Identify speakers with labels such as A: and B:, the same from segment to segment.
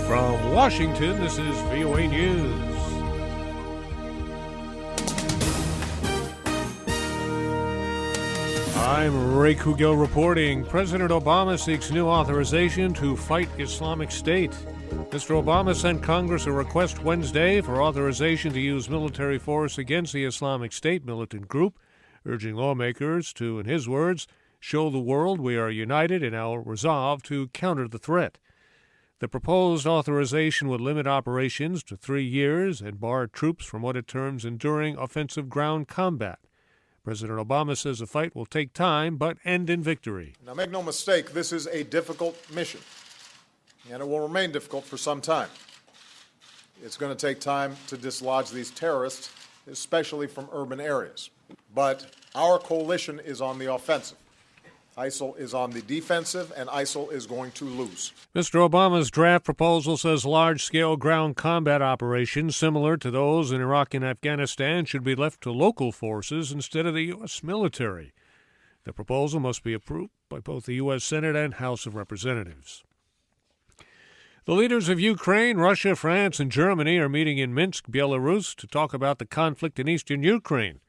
A: From Washington, this is VOA News. I'm Ray Kouguell reporting. President Obama seeks new authorization to fight Islamic State. Mr. Obama sent Congress a request Wednesday for authorization to use military force against the Islamic State militant group, urging lawmakers to, in his words, show the world we are united in our resolve to counter the threat. The proposed authorization would limit operations to 3 years and bar troops from what it terms enduring offensive ground combat. President Obama says the fight will take time but end in victory.
B: Now, make no mistake, this is a difficult mission, and it will remain difficult for some time. It's going to take time to dislodge these terrorists, especially from urban areas. But our coalition is on the offensive. ISIL is on the defensive, and ISIL is going to lose.
A: Mr. Obama's draft proposal says large-scale ground combat operations similar to those in Iraq and Afghanistan should be left to local forces instead of the U.S. military. The proposal must be approved by both the U.S. Senate and House of Representatives. The leaders of Ukraine, Russia, France, and Germany are meeting in Minsk, Belarus, to talk about the conflict in eastern Ukraine.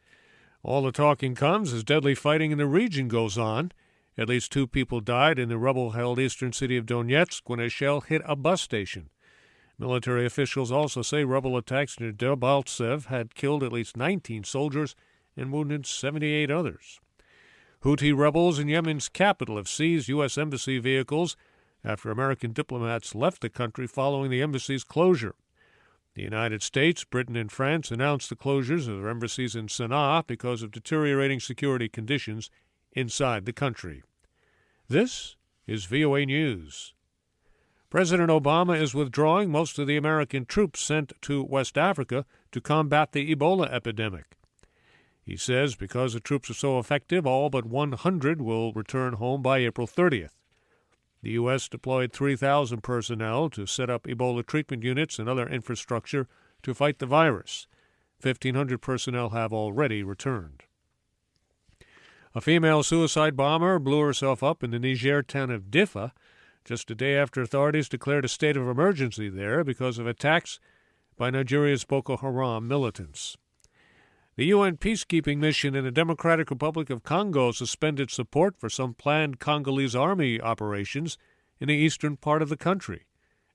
A: All the talking comes as deadly fighting in the region goes on. At least 2 people died in the rebel-held eastern city of Donetsk when a shell hit a bus station. Military officials also say rebel attacks near Debaltseve had killed at least 19 soldiers and wounded 78 others. Houthi rebels in Yemen's capital have seized U.S. embassy vehicles after American diplomats left the country following the embassy's closure. The United States, Britain, and France announced the closures of their embassies in Sana'a because of deteriorating security conditions inside the country. This is VOA News. President Obama is withdrawing most of the American troops sent to West Africa to combat the Ebola epidemic. He says because the troops are so effective, all but 100 will return home by April 30th. The U.S. deployed 3,000 personnel to set up Ebola treatment units and other infrastructure to fight the virus. 1,500 personnel have already returned. A female suicide bomber blew herself up in the Niger town of Diffa just a day after authorities declared a state of emergency there because of attacks by Nigeria's Boko Haram militants. The UN peacekeeping mission in the Democratic Republic of Congo suspended support for some planned Congolese army operations in the eastern part of the country.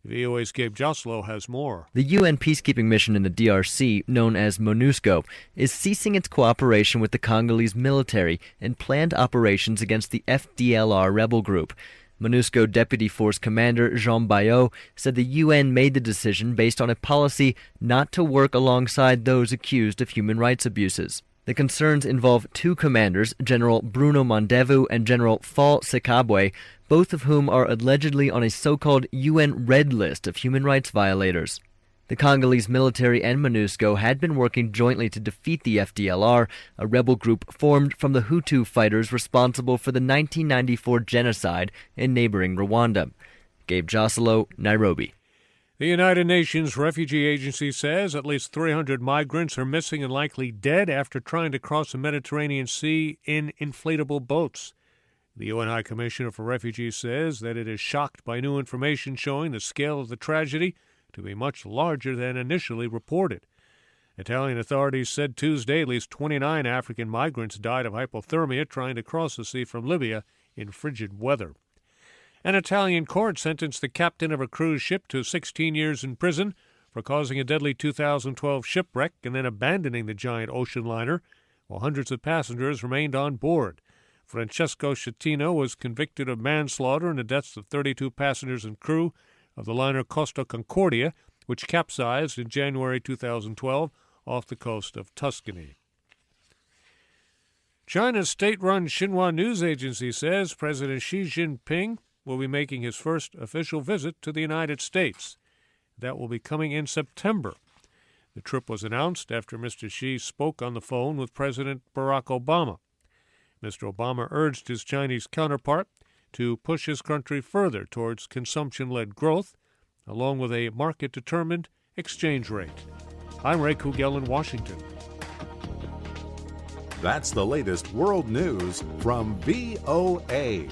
A: VOA's Gabe Joslow has more.
C: The UN peacekeeping mission in the DRC, known as MONUSCO, is ceasing its cooperation with the Congolese military in planned operations against the FDLR rebel group. MONUSCO Deputy Force Commander Jean Bayot said the UN made the decision based on a policy not to work alongside those accused of human rights abuses. The concerns involve 2 commanders, General Bruno Mondevu and General Fall Sekabwe, both of whom are allegedly on a so-called UN Red List of human rights violators. The Congolese military and MONUSCO had been working jointly to defeat the FDLR, a rebel group formed from the Hutu fighters responsible for the 1994 genocide in neighboring Rwanda. Gabe Joslow, Nairobi.
A: The United Nations Refugee Agency says at least 300 migrants are missing and likely dead after trying to cross the Mediterranean Sea in inflatable boats. The UN High Commissioner for Refugees says that it is shocked by new information showing the scale of the tragedy to be much larger than initially reported. Italian authorities said Tuesday at least 29 African migrants died of hypothermia trying to cross the sea from Libya in frigid weather. An Italian court sentenced the captain of a cruise ship to 16 years in prison for causing a deadly 2012 shipwreck and then abandoning the giant ocean liner, while hundreds of passengers remained on board. Francesco Schettino was convicted of manslaughter in the deaths of 32 passengers and crew of the liner Costa Concordia, which capsized in January 2012 off the coast of Tuscany. China's state-run Xinhua news agency says President Xi Jinping will be making his first official visit to the United States. That will be coming in September. The trip was announced after Mr. Xi spoke on the phone with President Barack Obama. Mr. Obama urged his Chinese counterpart to push his country further towards consumption-led growth, along with a market-determined exchange rate. I'm Ray Kouguell in Washington.
D: That's the latest world news from VOA.